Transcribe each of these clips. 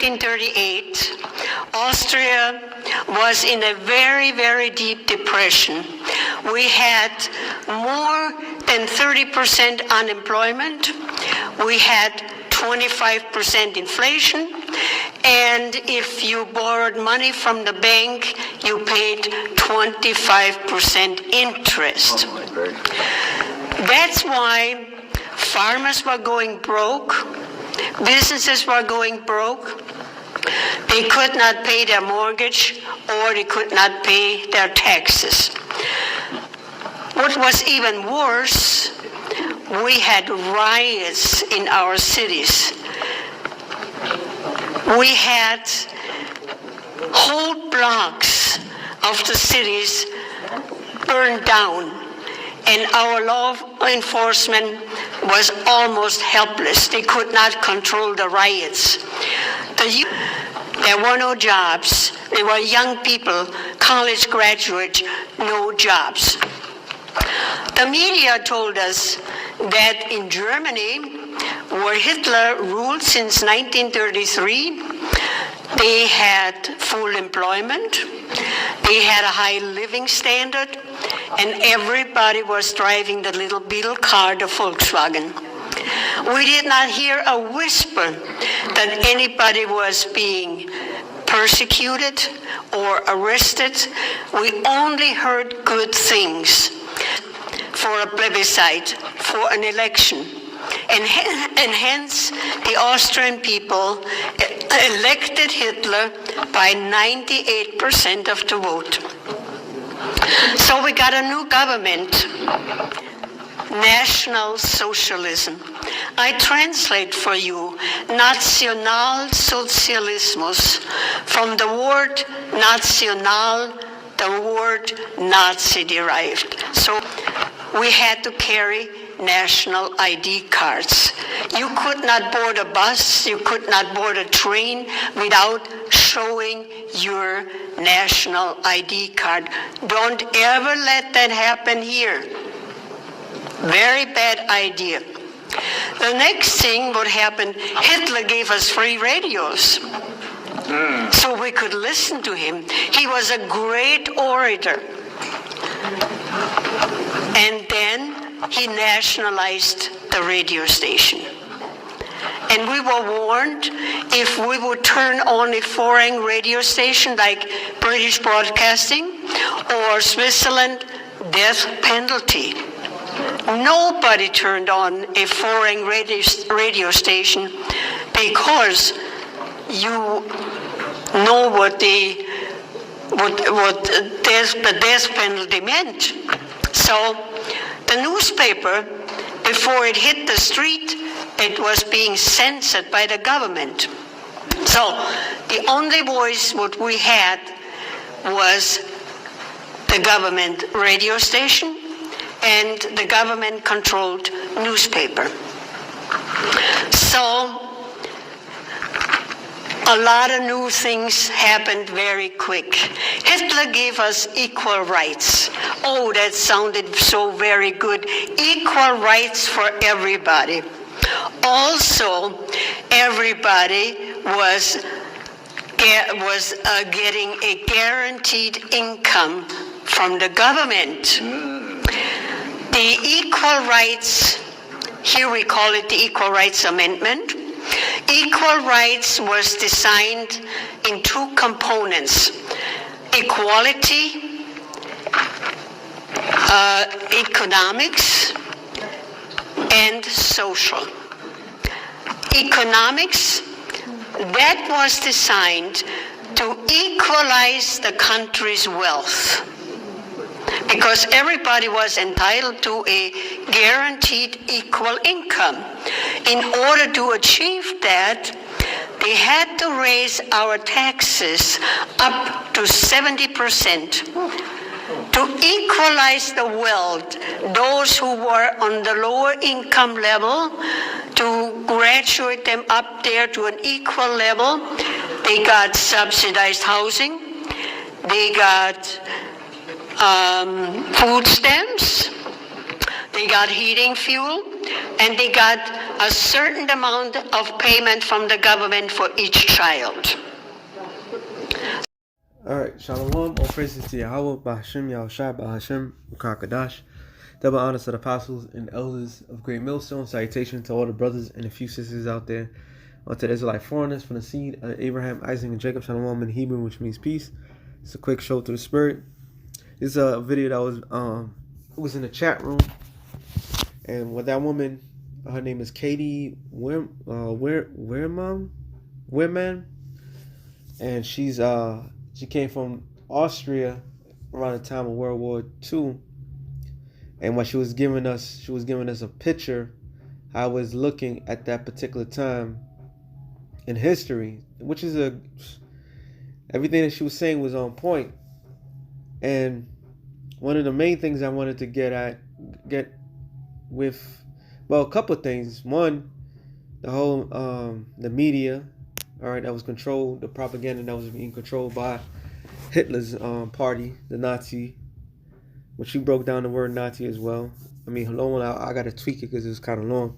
1938, Austria was in a very, very deep depression. We had more than 30% unemployment. We had 25% inflation. And if you borrowed money from the bank, you paid 25% interest. That's why farmers were going broke, businesses were going broke. They could not pay their mortgage, or they could not pay their taxes. What was even worse, we had riots in our cities. We had whole blocks of the cities burned down, and our law enforcement was almost helpless. They could not control the riots. There were no jobs. There were young people, college graduates, no jobs. The media told us that in Germany, where Hitler ruled since 1933, they had full employment, they had a high living standard, and everybody was driving the little beetle car, the Volkswagen. We did not hear a whisper that anybody was being persecuted or arrested. We only heard good things for a plebiscite, for an election. And hence, the Austrian people elected Hitler by 98% of the vote. So we got a new government, National Socialism. I translate for you Nationalsozialismus from the word national, the word Nazi derived. So we had to carry national ID cards. You could not board a bus, you could not board a train without showing your national ID card. Don't ever let that happen here. Very bad idea. The next thing what happened, Hitler gave us free radios. So we could listen to him. He was a great orator. And then he nationalized the radio station. And we were warned if we would turn on a foreign radio station like British Broadcasting or Switzerland, death penalty. Nobody turned on a foreign radio station because you know what the death penalty meant. So the newspaper, before it hit the street, it was being censored by the government. So the only voice what we had was the government radio station and the government-controlled newspaper. So a lot of new things happened very quick. Hitler gave us equal rights. Oh, that sounded so very good. Equal rights for everybody. Also, everybody was getting a guaranteed income from the government. The equal rights, here we call it the Equal Rights Amendment. Equal rights was designed in two components: equality, economics, and social. Economics, that was designed to equalize the country's wealth, because everybody was entitled to a guaranteed equal income. In order to achieve that, they had to raise our taxes up to 70% to equalize the wealth. Those who were on the lower income level, to graduate them up there to an equal level. They got subsidized housing, they got food stamps, They got heating fuel, and they got a certain amount of payment from the government for each child. Alright, Shalom, all praises to Yahweh, Bahashim, Yahushua, Bahashim, Ukakadash. Double honors to the apostles and elders of Great Millstone. Salutation to all the brothers and a few sisters out there. Unto the Israelite foreigners from the seed of Abraham, Isaac, and Jacob. Shalom in Hebrew, which means peace. It's a quick show to the spirit. This is a video that was in the chat room. And with that woman, her name is Katie Wehrman. And she came from Austria around the time of World War II. And what she was giving us a picture how it was looking at that particular time in history, which is everything that she was saying was on point. And one of the main things I wanted to get with, well, a couple of things. One, the whole the media, all right, that was controlled, the propaganda that was being controlled by Hitler's party, the Nazi, which she broke down the word Nazi as well. I mean, I got to tweak it because it was kind of long.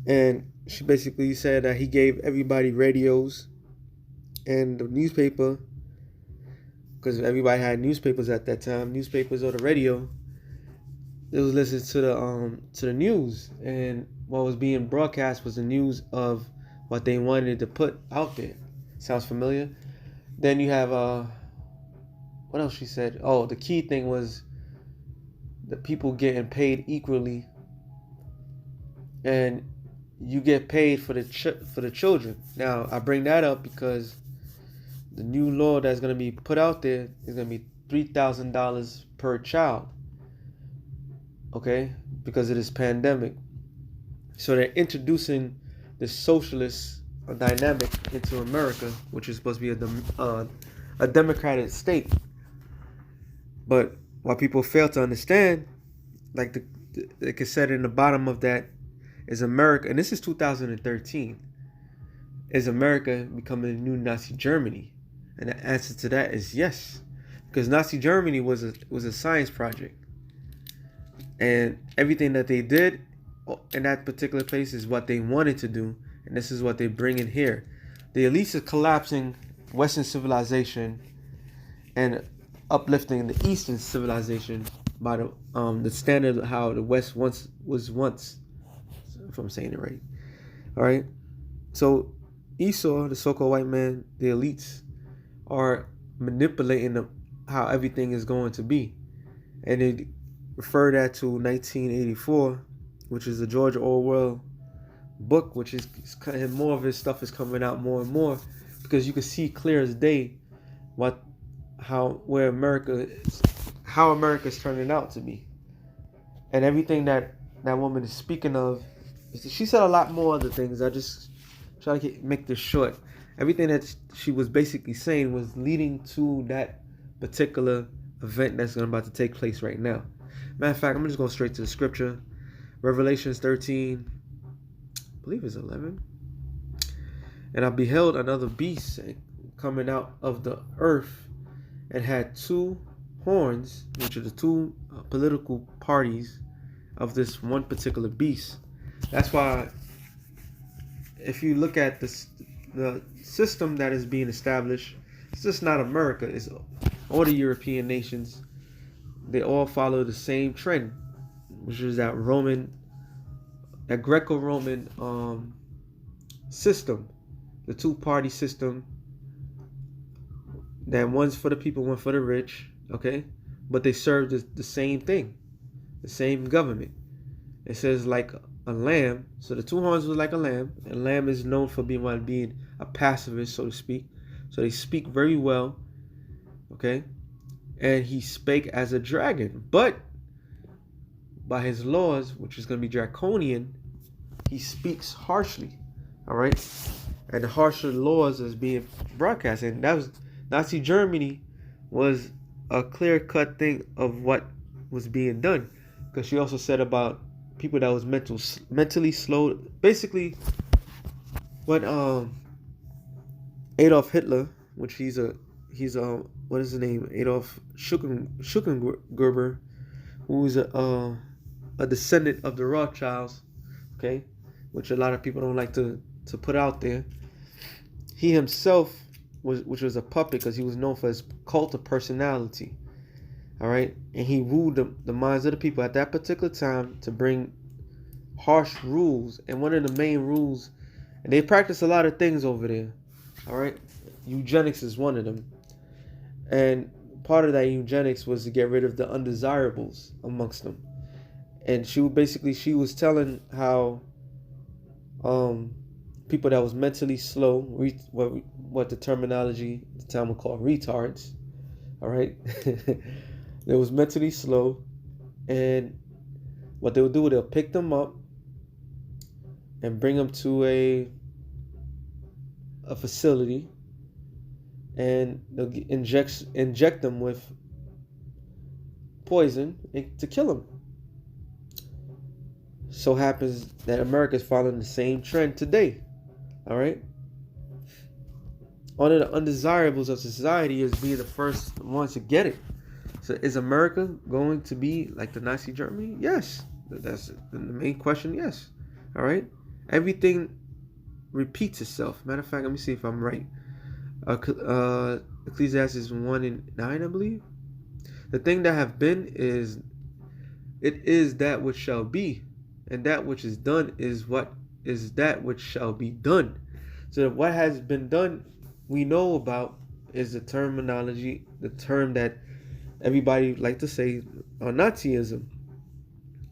And she basically said that he gave everybody radios and the newspaper, because everybody had newspapers at that time, newspapers or the radio. It was listening to the news, and what was being broadcast was the news of what they wanted to put out there. Sounds familiar? Then you have what else she said? Oh, the key thing was the people getting paid equally, and you get paid for the children. Now I bring that up because the new law that's going to be put out there is going to be $3,000 per child. Okay, because of this pandemic. So they're introducing the socialist dynamic into America, which is supposed to be a democratic state. But what people fail to understand, like the cassette in the bottom of that, is America, and this is 2013, is America becoming a new Nazi Germany? And the answer to that is yes, because Nazi Germany was a science project, and everything that they did in that particular place is what they wanted to do, and this is what they bring in here. The elites are collapsing Western civilization and uplifting the Eastern civilization by the standard of how the West was once, if I'm saying it right. All right. So Esau, the so-called white man, the elites are manipulating how everything is going to be, and they refer that to 1984, which is the George Orwell book, which is kind of more of his stuff is coming out more and more, because you can see clear as day how America is turning out to be. And everything that woman is speaking of, she said a lot more other things. I just try to make this short. Everything that she was basically saying was leading to that particular event that's about to take place right now. Matter of fact, I'm just going straight to the scripture. Revelations 13, I believe it's 11. And I beheld another beast coming out of the earth, and had two horns, which are the two political parties of this one particular beast. That's why, if you look at the system that is being established, it's just not America. It's all the European nations. They all follow the same trend, which is that Greco-Roman system, the two-party system. That one's for the people, one for the rich, okay? But they serve the same thing, the same government. It says like a lamb. So the two horns was like a lamb. And lamb is known for being a pacifist, so to speak. So they speak very well, okay? And he spake as a dragon. But by his laws, which is going to be draconian, he speaks harshly, all right? And the harsher laws is being broadcast. And that was Nazi Germany was a clear-cut thing of what was being done, because she also said about people that was mentally slow. Basically, what Adolf Hitler, which he's what is his name? Adolf Schuckengerber, who was a descendant of the Rothschilds, okay, which a lot of people don't like to put out there. He himself which was a puppet, because he was known for his cult of personality. All right, and he ruled the minds of the people at that particular time to bring harsh rules. And one of the main rules, and they practice a lot of things over there. All right, eugenics is one of them, and part of that eugenics was to get rid of the undesirables amongst them. And she was telling how people that was mentally slow, what the terminology at the time would call retards, all right, they was mentally slow, and what they would do, they'll pick them up and bring them to a facility, and they'll inject them with poison to kill them. So happens that America is following the same trend today. All right. One of the undesirables of society is being the first ones to get it. So is America going to be like the Nazi Germany? Yes. That's the main question. Yes. All right. Everything repeats itself. Matter of fact, let me see if I'm right. Ecclesiastes 1:9, I believe. The thing that have been is, it is that which shall be, and that which is done is what is that which shall be done. So what has been done, we know about, is the terminology, the term that everybody like to say, Nazism.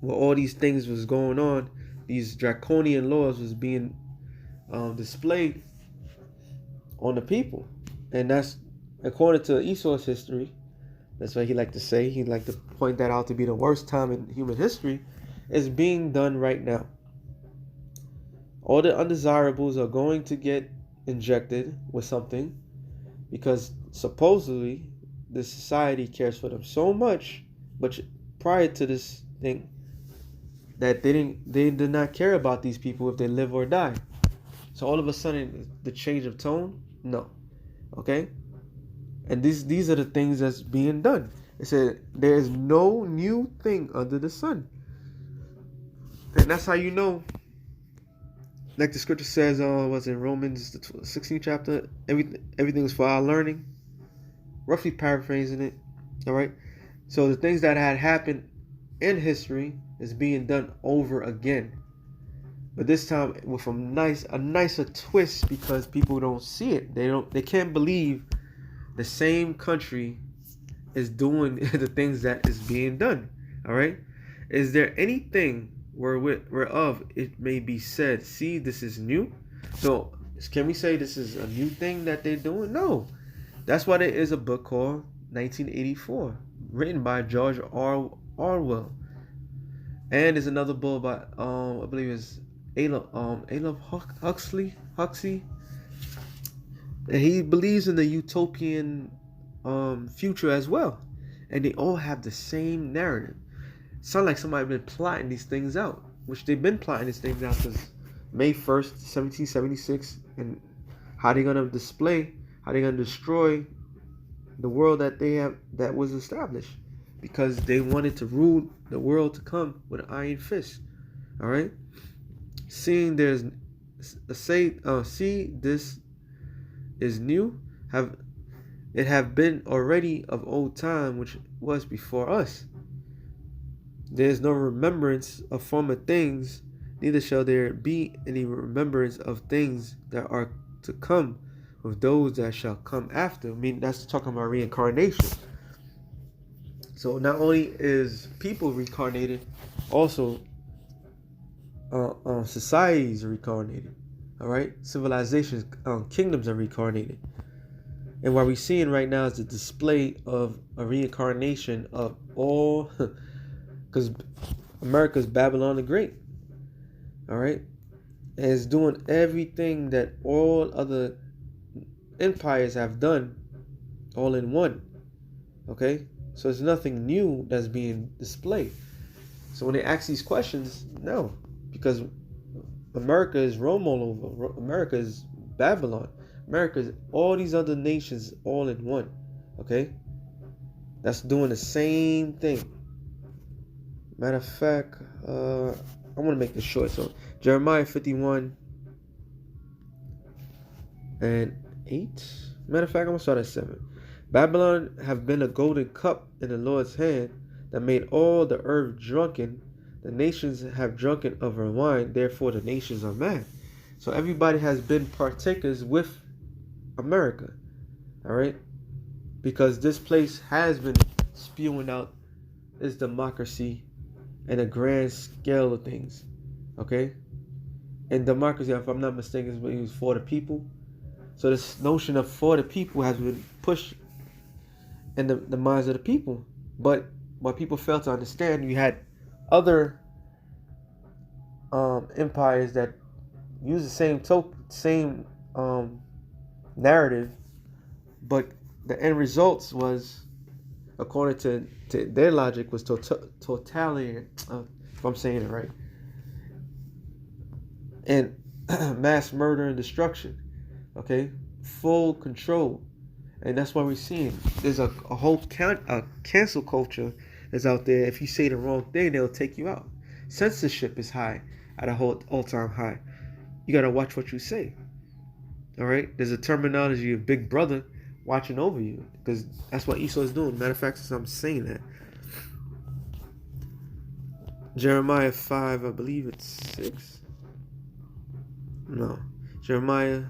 Where all these things was going on, these draconian laws was being displayed on the people. And that's according to Esau's history. That's what he liked to say. He liked to point that out to be the worst time in human history. Is being done right now. All the undesirables are going to get injected with something, because supposedly the society cares for them so much, but prior to this thing, that they did not care about these people if they live or die. So all of a sudden, the change of tone, no, okay, and these are the things that's being done. It said there is no new thing under the sun. And that's how you know, like the scripture says, was in Romans the 16th chapter, everything is for our learning. Roughly paraphrasing it, all right? So the things that had happened in history is being done over again. But this time with a nicer twist, because people don't see it. They can't believe the same country is doing the things that is being done, all right? Is there anything whereof it may be said, see, this is new? So can we say this is a new thing that they're doing? No. That's why there is a book called 1984, written by George Orwell. And there's another book by I believe it's Aldous Huxley. And he believes in the utopian future as well. And they all have the same narrative. Sound like somebody been plotting these things out, which they've been plotting these things out since May 1st, 1776, and how they're gonna destroy the world that was established, because they wanted to rule the world to come with an iron fist. All right, see this is new, have been already of old time, which was before us. There is no remembrance of former things, neither shall there be any remembrance of things that are to come with those that shall come after. I mean, that's talking about reincarnation. So not only is people reincarnated, also societies are reincarnated. All right, civilizations, kingdoms are reincarnated. And what we're seeing right now is the display of a reincarnation of all. Because America's Babylon the Great, all right, and it's doing everything that all other empires have done, all in one. Okay, so it's nothing new that's being displayed. So when they ask these questions, no, because America is Rome all over. America is Babylon. America is all these other nations all in one. Okay, that's doing the same thing. Matter of fact, I want to make this short. So Jeremiah 51 and 8. Matter of fact, I'm going to start at 7. Babylon have been a golden cup in the Lord's hand that made all the earth drunken. The nations have drunken of her wine, therefore the nations are mad. So everybody has been partakers with America, all right? Because this place has been spewing out its democracy and a grand scale of things, okay? And democracy, if I'm not mistaken, is what he was for the people. So this notion of for the people has been pushed in the minds of the people. But what people fail to understand, you had other empires that use the same narrative, but the end results was, according to their logic, was totalitarian, if I'm saying it right, and mass murder and destruction, okay, full control. And that's why we're seeing there's a whole cancel culture is out there. If you say the wrong thing, they'll take you out. Censorship is high, at a whole all-time high. You gotta watch what you say. All right, there's a terminology of big brother watching over you, because that's what Esau is doing. Matter of fact, since I'm saying that, Jeremiah 5, I believe it's 6. No, Jeremiah.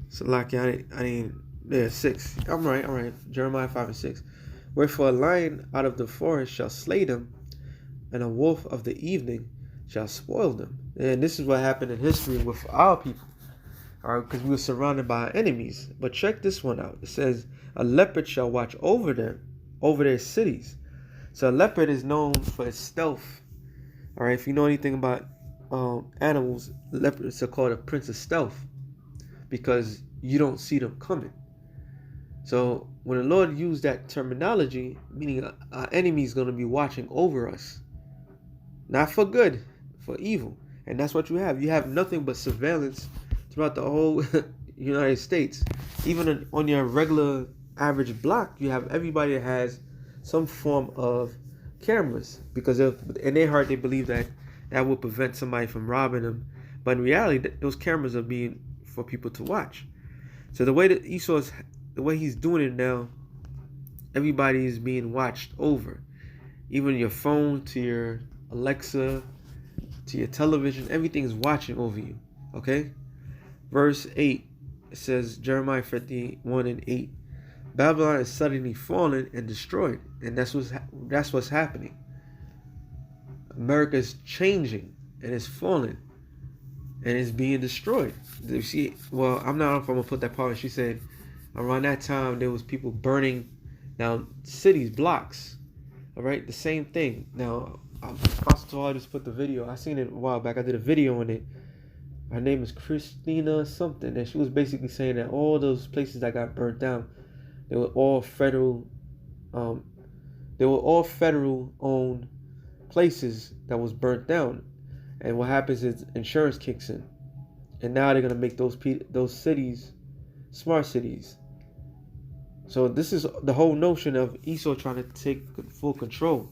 So like I didn't. Yeah, 6. I'm right. Jeremiah 5 and 6. Wherefore a lion out of the forest shall slay them, and a wolf of the evening shall spoil them. And this is what happened in history with our people. All right, because we were surrounded by our enemies. But check this one out. It says, a leopard shall watch over them, over their cities. So a leopard is known for its stealth. All right, if you know anything about animals, leopards are called a prince of stealth, because you don't see them coming. So when the Lord used that terminology, meaning our enemy is going to be watching over us, not for good, for evil. And that's what you have. You have nothing but surveillance throughout the whole United States. Even on your regular average block, you have everybody that has some form of cameras, because in their heart they believe that will prevent somebody from robbing them. But in reality, those cameras are being for people to watch. So the way that the way he's doing it now, everybody is being watched over. Even your phone, to your Alexa, to your television, everything is watching over you. Okay? Verse 8, it says, Jeremiah 51 and 8, Babylon is suddenly fallen and destroyed. And that's what's happening. America is changing and it's falling and it's being destroyed. You see, well, I'm not sure if I'm gonna put that part. She said around that time there was people burning down cities, blocks. All right, the same thing. Now, Pastor I just put the video. I seen it a while back. I did a video on it. Her name is Christina something, and she was basically saying that all those places that got burnt down, they were all federal owned places that was burnt down. And what happens is insurance kicks in, and now they're gonna make those cities smart cities. So this is the whole notion of Esau trying to take full control.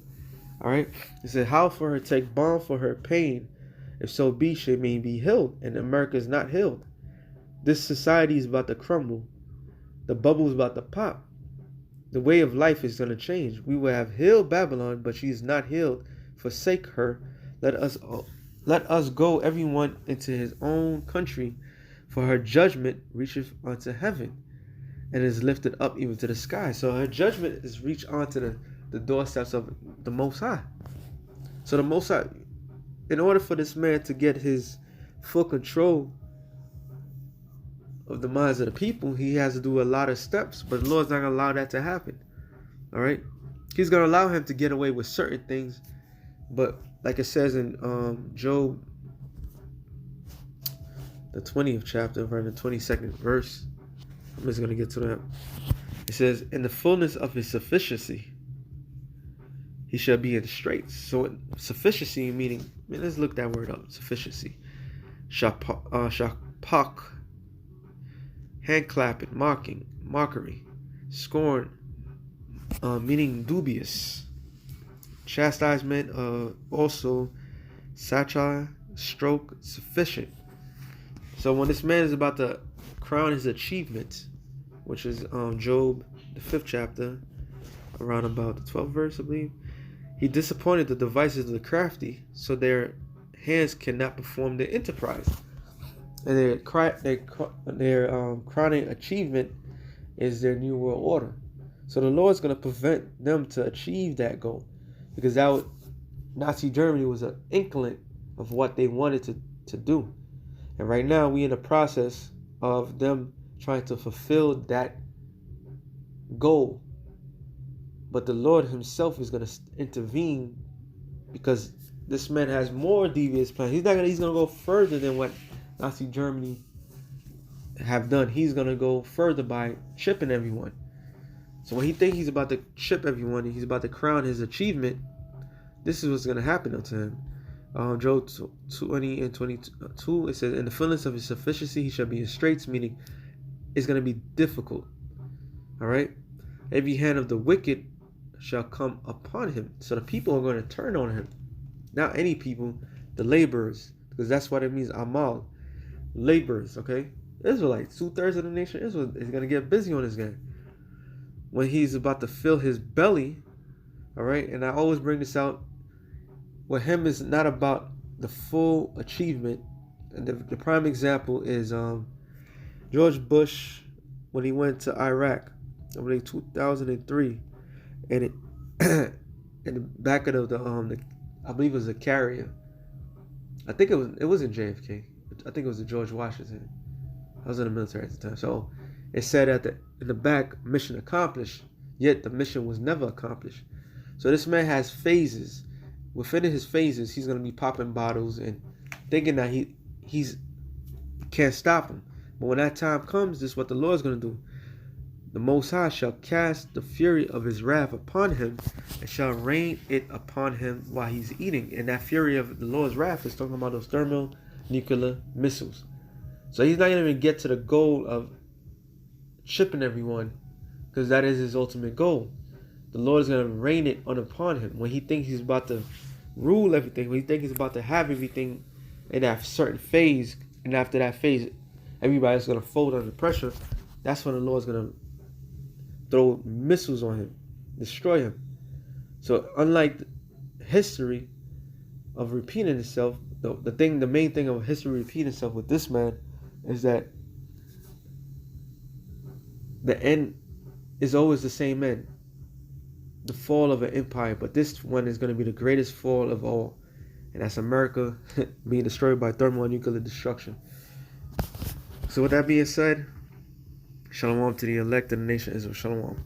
All right, it said, how for her take balm for her pain, if so be she may be healed, and America is not healed. This society is about to crumble. The bubble is about to pop. The way of life is going to change. We will have healed Babylon, but she is not healed. Forsake her. Let us go, everyone, into his own country, for her judgment reacheth unto heaven, and is lifted up even to the sky. So her judgment is reached onto the doorsteps of the Most High. So the Most High, in order for this man to get his full control of the minds of the people, he has to do a lot of steps, but the Lord's not going to allow that to happen. All right? He's going to allow him to get away with certain things, but like it says in Job, the 20th chapter, right, the 22nd verse, I'm just going to get to that. It says, in the fullness of his sufficiency, he shall be in straits. So sufficiency meaning, let's look that word up. Sufficiency. Shapak, hand clapping, mocking, mockery, scorn, meaning dubious. chastisement, also satire, stroke, sufficient. So when this man is about to crown his achievements, which is Job, the 5th chapter, around about the 12th verse, I believe, he disappointed the devices of the crafty, so their hands cannot perform their enterprise. And their crowning achievement is their new world order. So the Lord's going to prevent them to achieve that goal, because Nazi Germany was an inkling of what they wanted to do. And right now we in the process of them trying to fulfill that goal. But the Lord himself is going to intervene, because this man has more devious plans. He's going to go further than what Nazi Germany have done. He's going to go further by chipping everyone. So when he thinks he's about to chip everyone, he's about to crown his achievement, this is what's going to happen unto him. Job 20 and 22, it says, in the fullness of his sufficiency, he shall be in straits, meaning it's going to be difficult. All right? Every hand of the wicked shall come upon him. So the people are going to turn on him. Not any people, the laborers, because that's what it means, amal. Laborers, okay? Israelites, 2/3 of the nation Israel is going to get busy on this guy. When he's about to fill his belly, all right? And I always bring this out. With him is not about the full achievement. And the prime example is George Bush when he went to Iraq, I believe 2003, and it in the back of the I believe it was a carrier. I think it wasn't JFK. I think it was the George Washington. I was in the military at the time, so it said in the back, mission accomplished. Yet the mission was never accomplished. So this man has phases. Within his phases, he's gonna be popping bottles and thinking that he's can't stop him. But when that time comes, this is what the Lord's gonna do. The Most High shall cast the fury of his wrath upon him, and shall rain it upon him while he's eating. And that fury of the Lord's wrath is talking about those thermonuclear missiles. So he's not gonna even get to the goal of chipping everyone, because that is his ultimate goal. The Lord is going to rain it upon him. When he thinks he's about to rule everything, when he thinks he's about to have everything in that certain phase, and after that phase, everybody's going to fold under pressure, that's when the Lord's going to throw missiles on him, destroy him. So unlike history of repeating itself, the main thing of history repeating itself with this man is that the end is always the same end. The fall of an empire, but this one is going to be the greatest fall of all, and that's America being destroyed by thermonuclear destruction. So with that being said, shalom to the elect of the nation Israel. Shalom.